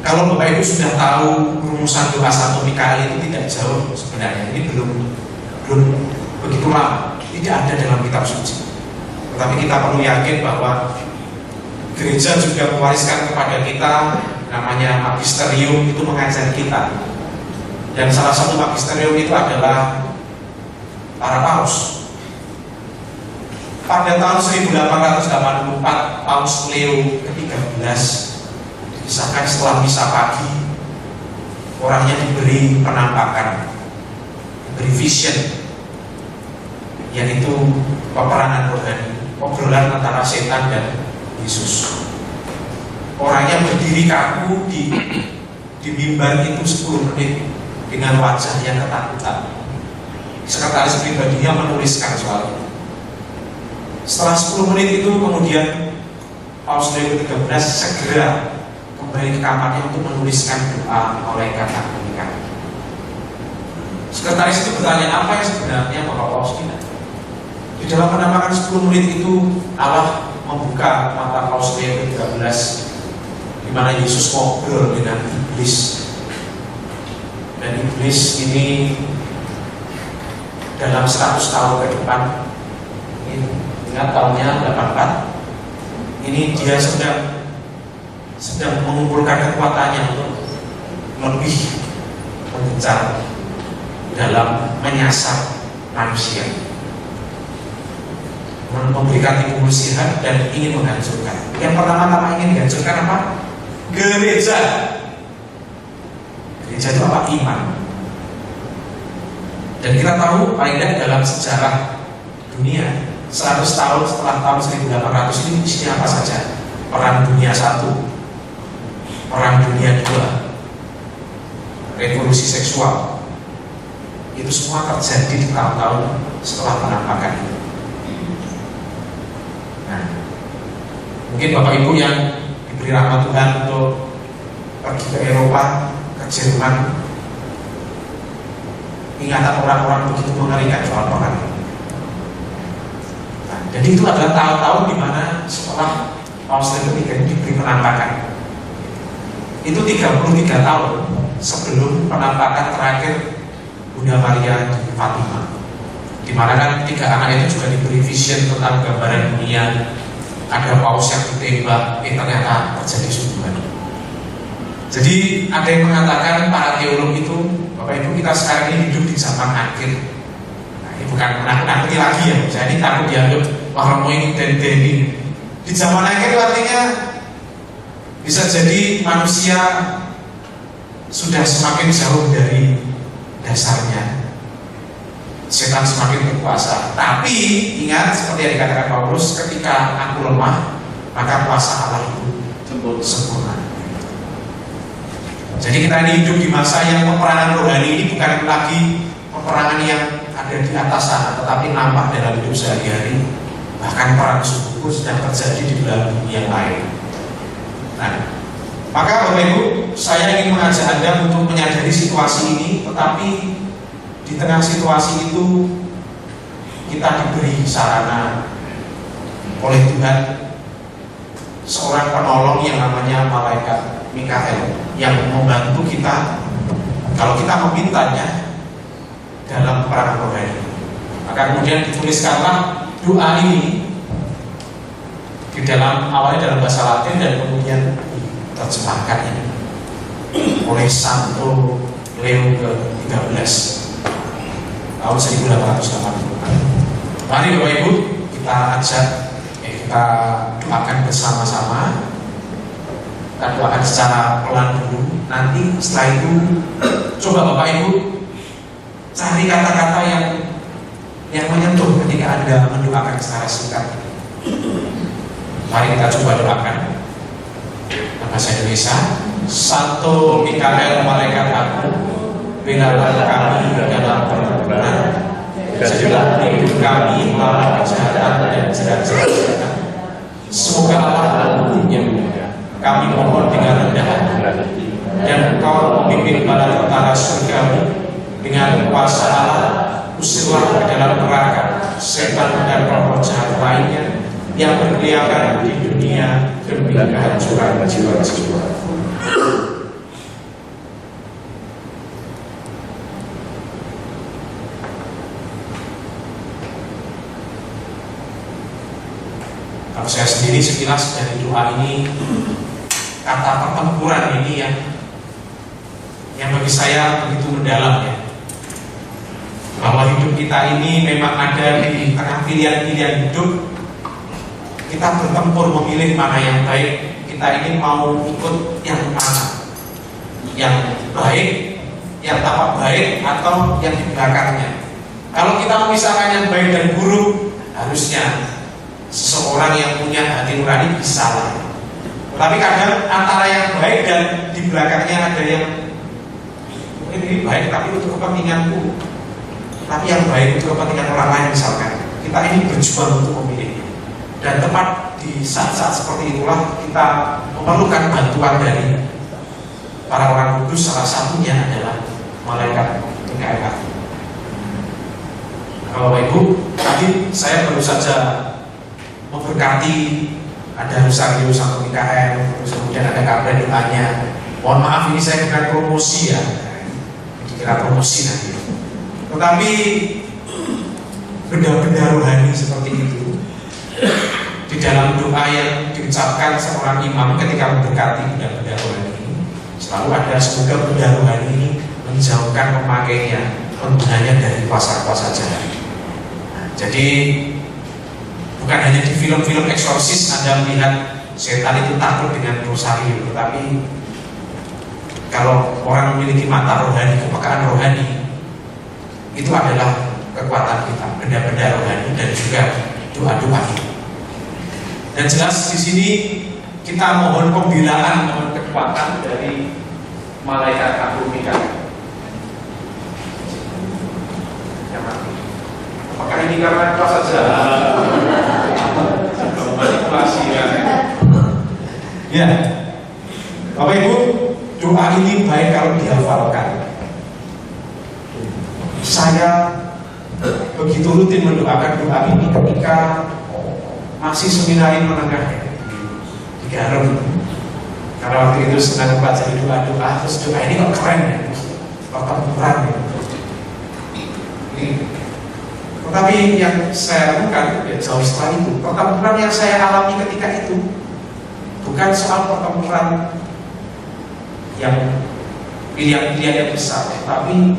Speaker 1: kalau Bapak Ibu sudah tahu rumusan doa 1 Mikael itu tidak jauh sebenarnya. Ini belum begitu lama, tidak ada dalam kitab suci. Tetapi kita perlu yakin bahwa gereja juga mewariskan kepada kita namanya magisterium, itu mengajar kita. Dan salah satu magisterium itu adalah para paus. Pada tahun 1884 Paus Leo ke-13 disahkan setelah misa pagi, orangnya diberi penampakan, diberi vision, yaitu peperangan rohani, obrolan antara setan dan Yesus. Orangnya berdiri kaku di mimbar itu 10 menit dengan wajah yang ketakutan. Sekretaris pribadinya menuliskan soal itu. Setelah 10 menit itu kemudian Paus Leo ke-13 segera kembali ke kamarnya untuk menuliskan doa malaikat Mikael. Sekretaris itu bertanya, apa yang sebenarnya Bapak Paus ingat? Di dalam penampakan 10 murid itu Allah membuka mata Paus Leo ke-13, di mana Yesus ngobrol dengan iblis. Dan iblis ini dalam 100 tahun ke depan, ingat tahunnya 84, ini dia sedang mengumpulkan kekuatannya untuk lebih mengejar dalam menyasar manusia, memberikan tipu muslihat dan ingin menghancurkan. Yang pertama-tama ingin dihancurkan apa? Gereja. Gereja itu apa? Iman. Dan kita tahu paling tidak dalam sejarah dunia 100 tahun setelah tahun 1800 ini isinya apa saja? Perang Dunia I, Perang Dunia II, revolusi seksual. Itu semua terjadi di tahun-tahun setelah penampakan itu. Nah, mungkin Bapak Ibu yang diberi rahmat Tuhan untuk pergi ke Eropa, ke Jerman, ingatan orang-orang begitu mengerikan soal perang. Nah, jadi itu adalah tahun-tahun di mana setelah Paus Leo III ini diberi penampakan. Itu 33 tahun sebelum penampakan terakhir Bunda Maria di Fatima, di mana kan 3 anak itu juga diberi vision tentang gambaran dunia. Ada paus yang ditembak, ternyata terjadi subuhan. Jadi ada yang mengatakan, para teolog itu, Bapak Ibu, kita sekarang ini hidup di zaman akhir. Nah, ini bukan menakut-nakuti lagi ya, jadi takut dianggap wah romo ini dan ini. Di zaman akhir itu artinya bisa jadi manusia sudah semakin jauh dari dasarnya, setan semakin berkuasa. Tapi ingat, seperti yang dikatakan Paulus, ketika aku lemah, maka kuasa Allah itu sempurna. Jadi kita ini hidup di masa yang peperangan rohani ini bukan lagi peperangan yang ada di atas sana, tetapi nampak dalam hidup sehari-hari. Bahkan perang suku sedang terjadi di dalam dunia yang lain. Nah, maka Bapak Ibu, saya ingin mengajak Anda untuk menyadari situasi ini, tetapi di tengah situasi itu kita diberi sarana oleh Tuhan, seorang penolong yang namanya malaikat Mikael yang membantu kita kalau kita memintanya dalam perang rohani. Maka kemudian dituliskanlah doa ini di dalam, awalnya dalam bahasa Latin dan kemudian terjemahkan ini oleh Santo Leo ke-13 tahun 1880. Mari Bapak Ibu kita ajak, kita doakan bersama-sama. Kita doakan secara pelan dulu. Nanti setelah itu coba Bapak Ibu cari kata-kata yang menyentuh ketika Anda mendoakan secara singkat. Mari kita coba doakan. Bahasa Indonesia. Santo Mikael malaikat aku, belalah kami dalam pertempuran, jadilah hidup kami melawan kejahatan dan jerat-jerat setan. Semoga Allah yang kami mohon dengan rendah hati, dan Engkau memimpin bala tentara surgawi dengan kuasa Allah. Usirlah ke dalam neraka setan dan roh jahat lainnya yang berkeliaran di dunia demi kehancuran jiwa-jiwa. Kalau saya sendiri sekilas dari doa ini, kata pertempuran ini yang bagi saya begitu mendalam ya, bahwa hidup kita ini memang ada di tengah pilihan-pilihan hidup. Kita bertempur memilih mana yang baik. Kita ini mau ikut yang mana, yang baik, yang tampak baik, atau yang di belakangnya. Kalau kita memisahkan yang baik dan buruk, harusnya seseorang yang punya hati nurani bisa lah. Tapi kadang antara yang baik dan di belakangnya ada yang mungkin ini baik tapi untuk kepentinganku, tapi yang baik untuk kepentingan orang lain misalkan. Kita ini berjuang untuk memilih. Dan tepat di saat-saat seperti itulah kita memerlukan bantuan dari para orang kudus. Salah satunya adalah malaikat Mikael. Bapak Ibu, tadi saya baru saja memberkati ada Rusarius atau IKM, terus kemudian ada kabar doanya. Mohon maaf ini saya bukan promosi ya, dikira promosi nanti. Tetapi benda-benda rohani seperti itu di dalam doa yang diucapkan seorang imam ketika memberkati benda-benda rohani ini, selalu ada semoga benda rohani ini menjauhkan pemakainya, penggunanya dari kuasa-kuasa jahat. Jadi bukan hanya di film-film eksorsis Anda melihat setan itu takut dengan rosario, tetapi kalau orang memiliki mata rohani, kepekaan rohani, itu adalah kekuatan kita, benda-benda rohani dan juga doa-doa kita. Dan jelas di sini kita mohon pembelaan, mohon kekuatan dari malaikat agung Mikael. Apakah ini karena kuasa jahat? Manipulasi ya? Ya, Bapak Ibu, doa ini baik kalau dihafalkan. Saya begitu rutin mendoakan doa ini ketika masih seminari menengah di Garut. Karena waktu itu sedang membaca doa-doa, terus doa ini kok keren ya, pertempuran ya. Tetapi yang saya lakukan ya jauh setelah itu, pertempuran yang saya alami ketika itu bukan soal pertempuran yang pilihan-pilihan yang besar, tapi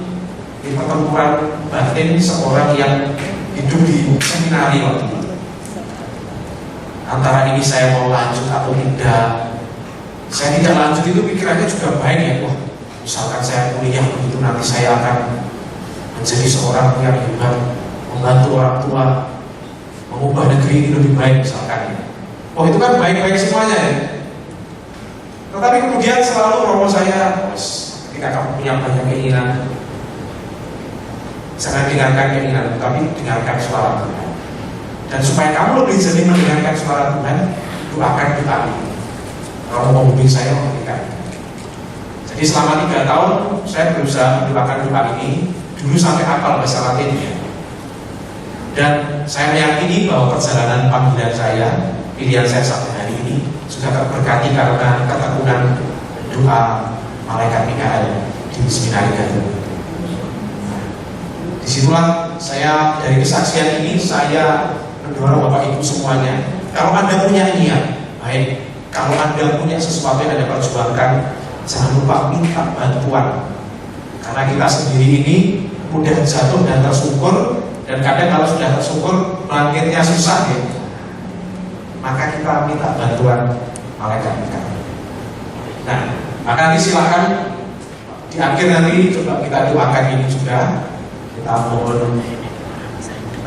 Speaker 1: di pertempuran batin seorang yang hidup di seminari waktu itu. Antara ini saya mau lanjut atau tidak. Saya tidak lanjut itu pikirannya juga baik ya, wah misalkan saya kuliah begitu nanti saya akan menjadi seorang yang hebat, membantu orang tua, mengubah negeri ini lebih baik misalkan ya. Oh itu kan baik-baik semuanya ya. Tetapi kemudian selalu romo saya, ketika kamu punya banyak keinginan, jangan dengarkan keinginan, tapi dengarkan suara Tuhan. Dan supaya kamu lebih jernih mendengarkan suara Tuhan, doakan doa ini. Kalau mau membimbing saya memberikan. Jadi selama 3 tahun saya berusaha mendoakan doa ini, dulu sampai hafal bahasa Latinnya. Dan saya meyakini bahwa perjalanan panggilan saya, pilihan saya sampai hari ini sudah terberkati karena ketekunan doa malaikat Mikael di seminari Garut. Disitulah saya dari kesaksian ini saya mendorong Bapak Ibu semuanya, kalau Anda punya niat baik, kalau Anda punya sesuatu yang Anda perjuangkan, jangan lupa minta bantuan. Karena kita sendiri ini mudah jatuh dan tersungkur. Dan kadang kalau sudah tersungkur, bangkitnya susah ya. Maka kita minta bantuan malaikat Mikael. Nah, maka nanti silakan di akhir nanti coba kita doakan ini juga. Kita mohon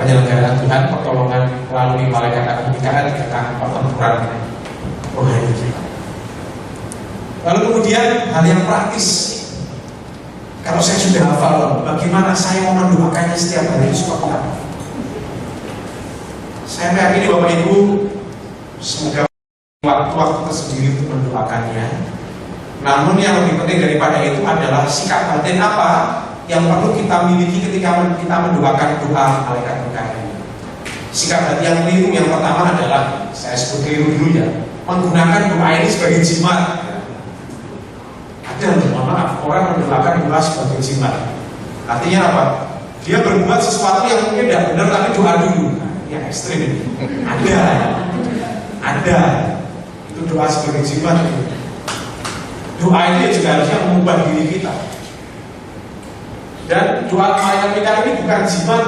Speaker 1: penyelenggaraan Tuhan, pertolongan melalui malaikat agung Mikael di tengah pertempuran rohani. Lalu kemudian hal yang praktis. Kalau saya sudah hafal, bagaimana saya mau mendoakannya setiap hari seperti apa? Saya meyakini Bapak Ibu semoga waktu-waktu tersendiri untuk mendoakannya. Namun yang lebih penting daripada itu adalah sikap batin apa yang perlu kita miliki ketika kita mendoakan doa malaikat Mikael. Sikap batin yang keliru yang pertama adalah, saya sebut keliru dulu ya, menggunakan doa ini sebagai jimat. Dan mohon maaf, orang mendoakan doa sebagai jimat. Artinya apa? Dia berbuat sesuatu yang mungkin tidak benar, tapi doa dulu. Nah, yang ekstrim ini ada. Itu doa sebagai jimat. Doa ini juga harusnya mengubah diri kita. Dan doa malaikat Mikael ini bukan jimat,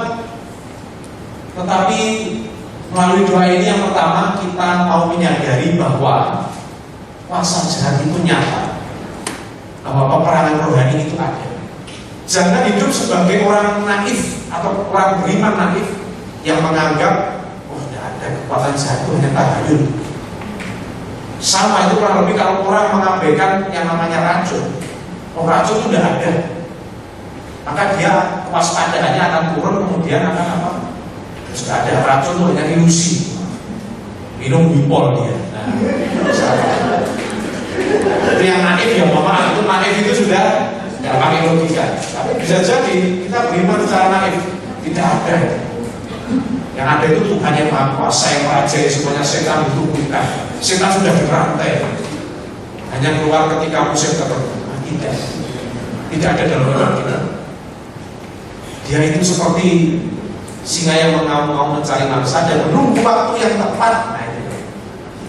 Speaker 1: tetapi melalui doa ini yang pertama kita mau menyadari bahwa kuasa jahat itu nyata, bahwa peperangan rohani itu ada. Jangan hidup sebagai orang naif atau orang beriman naif yang menganggap tidak ada kekuatan jahat, hanya tahayul. Sama itu kurang lebih kalau orang mengabaikan yang namanya racun. Racun itu tidak ada, maka dia kewaspadaannya akan turun, kemudian akan apa? Sudah ada racun itu hanya ilusi. Minum bipol dia. Nah, itu yang naif ya, maaf, itu naif itu sudah tidak pakai logika. Tapi bisa jadi kita beriman secara naif, tidak ada Yang ada itu Tuhan yang Maha Kuasa, yang merajai semuanya. Setan itu bukan. Setan sudah dirantai. Hanya keluar ketika musim tertentu. Tidak. Tidak ada dalam iman kita. Dia itu seperti singa yang mengaum-ngaum mencari mangsa dan menunggu waktu yang tepat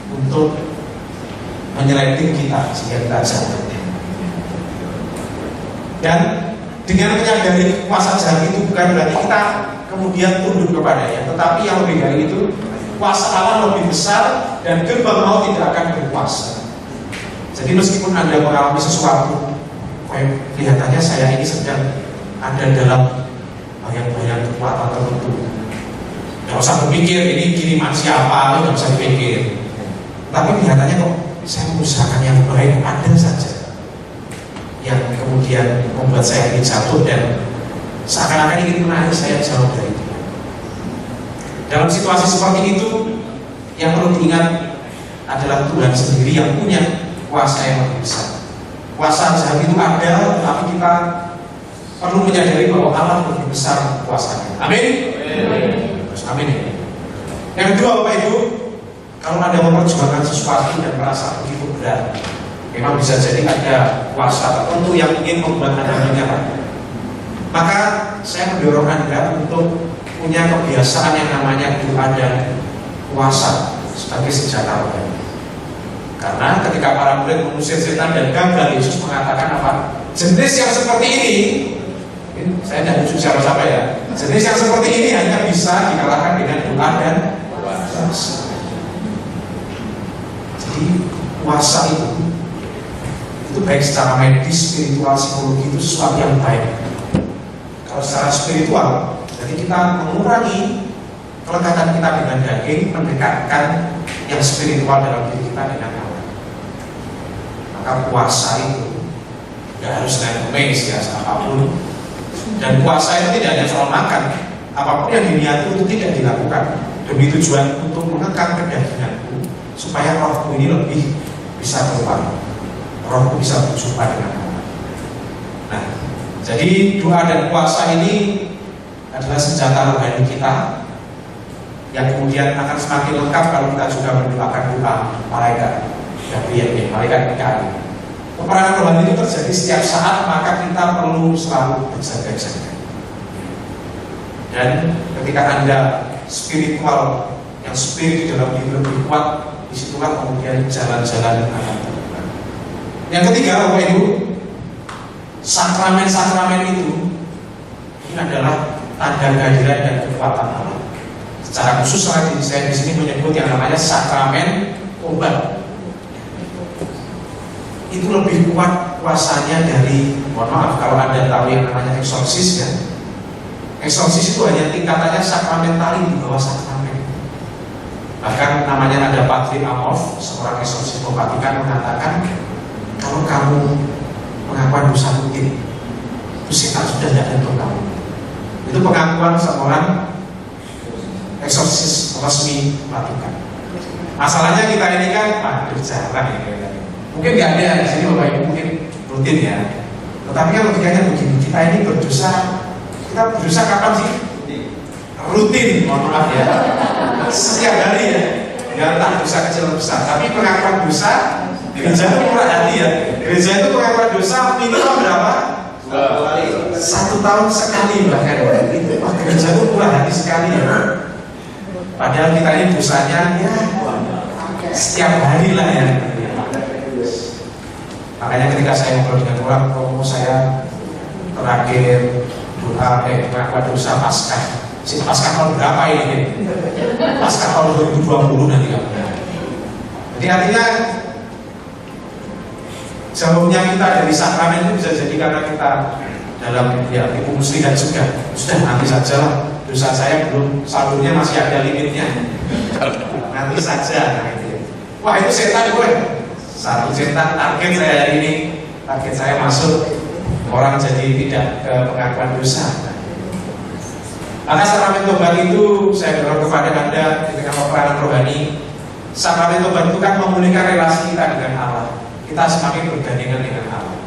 Speaker 1: untuk menyeleting kita sehingga kita jatuh. Dan dengan menyadari kuasa jahat itu bukan berarti kita kemudian tunduk kepadanya, tetapi yang lebih dari itu, kuasa Allah lebih besar dan gerbang maut tidak akan berkuasa. Jadi meskipun Anda mengalami sesuatu, kelihatannya saya ini sedang ada dalam bayang-bayang kekuatan tertentu. Tidak usah berpikir ini kiriman siapa, tidak usah dipikir. Tapi kelihatannya kok saya mengusahakan yang baik, ada saja yang kemudian membuat saya ini jatuh dan seakan-akan ingin menarik saya jauh dari itu. Dalam situasi seperti itu, yang perlu diingat adalah Tuhan sendiri yang punya kuasa yang lebih besar. Kuasa jahat itu ada, tapi kita perlu menyadari bahwa Allah lebih besar kuasanya. Amin. Amin. Yang kedua, Bapak Ibu, kalau Anda memperjuangkan sesuatu dan merasa begitu berat, memang bisa jadi ada kuasa tertentu yang ingin membuat Anda menyerah. Maka saya mendorong Anda untuk punya kebiasaan yang namanya doa dan puasa sebagai senjata rohani. Karena ketika para murid mengusir setan dan gagal, Yesus mengatakan apa? Jenis yang seperti ini saya tidak ujuk siapa-siapa ya. Jenis yang seperti ini hanya bisa dikalahkan dengan doa dan puasa. Jadi puasa itu baik secara medis, spiritual, psikologi itu sesuatu yang baik. Kalau secara spiritual, jadi kita mengurangi kelekatan kita dengan daging, mendekatkan yang spiritual dalam diri kita dengan Allah. Maka puasa itu tidak harus naik kemis ya, apapun. Dan puasa itu tidak hanya soal makan, apapun yang diniati itu tidak dilakukan demi tujuan untuk mengekang kedaginganku, supaya rohku ini lebih bisa keluar, rohku bisa berjumpa dengan Allah. Nah, jadi doa dan puasa ini adalah senjata rohani kita yang kemudian akan semakin lengkap kalau kita juga mendoakan doa malaikat Gabriel, malaikat Mikael. Peperangan rohani itu terjadi setiap saat, maka kita perlu selalu berjaga-jaga. Dan ketika Anda spiritual, yang spirit di dalam diri lebih kuat, disitulah kemudian jalan-jalan akan terbuka. Yang ketiga, Bapak Ibu, sakramen-sakramen itu ini adalah tanda kehadiran dan kekuatan Allah. Secara khusus saya di sini menyebut yang namanya sakramen tobat. Itu lebih kuat kuasanya dari, mohon maaf kalau Anda tahu yang namanya eksorsis ya. Eksorsis itu hanya tingkatannya sakramentali di bawah sakramen. Bahkan namanya ada Patri Amorf, seorang eksorsis Vatikan mengatakan, kalau kamu pengakuan dosa rutin, itu setan sudah tidak ada untuk kamu. Itu pengakuan seorang eksorsis resmi Vatikan. Masalahnya kita ini kan, aduh jarang ya. Mungkin nggak ada di sini Bapak Ibu, mungkin rutin ya. Tetapi kan logikanya begini, kita ini berdosa, kita berdosa kapan sih? Rutin, mohon maaf ya. Setiap hari ya. Ya entah dosa kecil atau besar. Tapi pengakuan dosa, gereja itu murah hati ya. Gereja itu pengakuan dosa minimal berapa? 1 tahun sekali bahkan. Wah, gereja itu murah hati sekali ya. Padahal kita ini dosanya ya setiap hari lah ya. Makanya ketika saya ngobrol dengan orang, kalau saya terakhir doa pengakuan dosa Paskah. Si Paskah tahun berapa ini? Paskah tahun 2020 nanti kan. Jadi artinya jauhnya kita dari sakramen itu bisa jadi karena kita dalam ya tipu muslihat juga. Sudah nanti saja lah, dosa saya belum, saldonya masih ada limitnya. Nanti saja. Nah, gitu. Wah itu setan boleh. Satu setan target saya hari ini, target saya masuk orang jadi tidak ke pengakuan dosa. Maka sakramen tobat itu saya dorong kepada Anda ketika peperangan rohani. Sakramen tobat itu kan memulihkan relasi kita dengan Allah. Kita semakin bergandengan dengan Allah.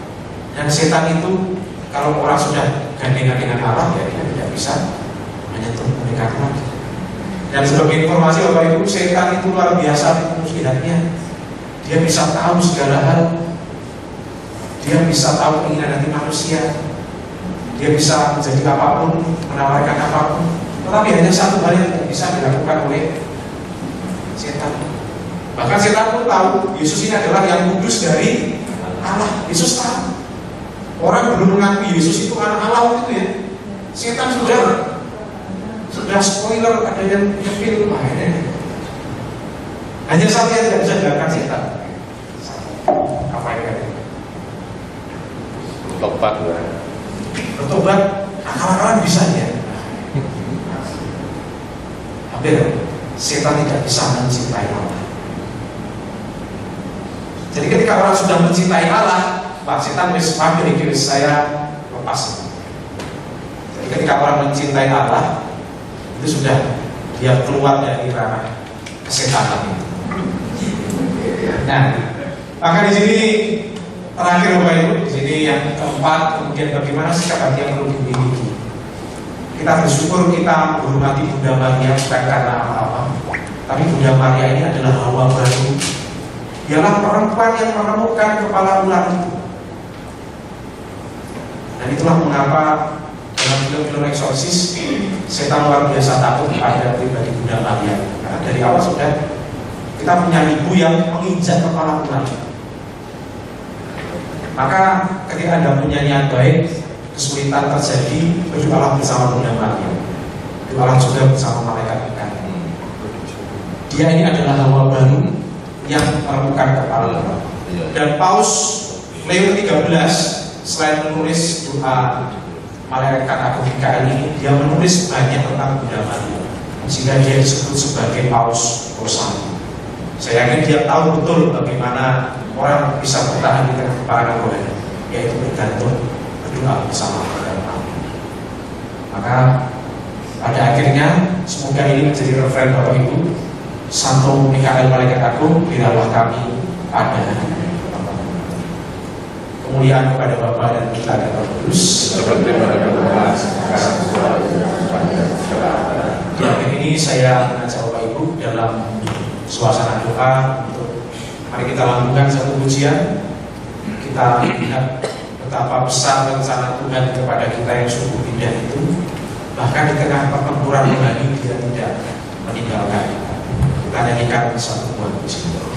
Speaker 1: Dan setan itu kalau orang sudah gandengan dengan Allah, ya dia tidak bisa menyentuh mendekati lagi. Dan sebagai informasi Bapak Ibu, setan itu luar biasa muslihatnya. Dia bisa tahu segala hal. Dia bisa tahu keinginan hati manusia. Dia bisa menjadi apapun, menawarkan apapun. Tetapi hanya satu hal yang tidak bisa dilakukan oleh setan. Bahkan setan pun tahu Yesus ini adalah yang kudus dari Allah. Yesus tahu. Orang belum mengakui Yesus itu anak Allah itu ya. Setan sudah spoiler, ada yang film hanya satu yang tidak bisa dilakukan setan. Apa yang ada? Bertobat, akal-akalan bisa ya. Hampir setan tidak bisa mencintai Allah. Jadi ketika orang sudah mencintai Allah, Pak setan hampir saya lepas. Jadi ketika orang mencintai Allah, itu sudah dia keluar dari ranah kesetanan itu. Nah, maka di sini terakhir Bapak Ibu, di sini yang keempat, kemudian bagaimana sikap hati yang perlu dimiliki. Kita bersyukur kita menghormati Bunda Maria bukan karena apa-apa, tapi Bunda Maria ini adalah Hawa baru. Dialah perempuan yang menemukan kepala ular itu. Dan itulah mengapa dalam film-film eksorsis setan luar biasa takut pada pribadi Bunda Maria. Karena dari awal sudah kita punya ibu yang menginjak kepala ular. Maka ketika Anda punya niat baik, kesulitan terjadi, berdoalah bersama Bunda Maria. Doalah juga bersama malaikat ikan. Dia ini adalah Hawa baru yang menemukan kepala ular. Dan Paus Leo XIII selain menulis doa malaikat agung Mikael ini, dia menulis banyak tentang Bunda Maria, sehingga dia disebut sebagai Paus Rosalia. Saya yakin dia tahu betul bagaimana orang bisa bertahan di tengah peperangan modern, yaitu bergantung berdoa bersama Allah. Maka pada akhirnya semoga ini menjadi referen Bapak Ibu. Santo Mikael Malaikat Agung, biarlah kami pada kemuliaan kepada Bapa dan Putra dan Roh Kudus.
Speaker 4: Seperti pada dahulu, sekarang
Speaker 1: Di akhir ini saya mengajak Bapak Ibu dalam suasana doa untuk mari kita lakukan satu pujian. Kita lihat betapa besar rencana Tuhan kepada kita yang sungguh indah itu. Bahkan di tengah pertempuran rohani dia tidak meninggalkan kita. Kita nyanyikan satu buah pujian.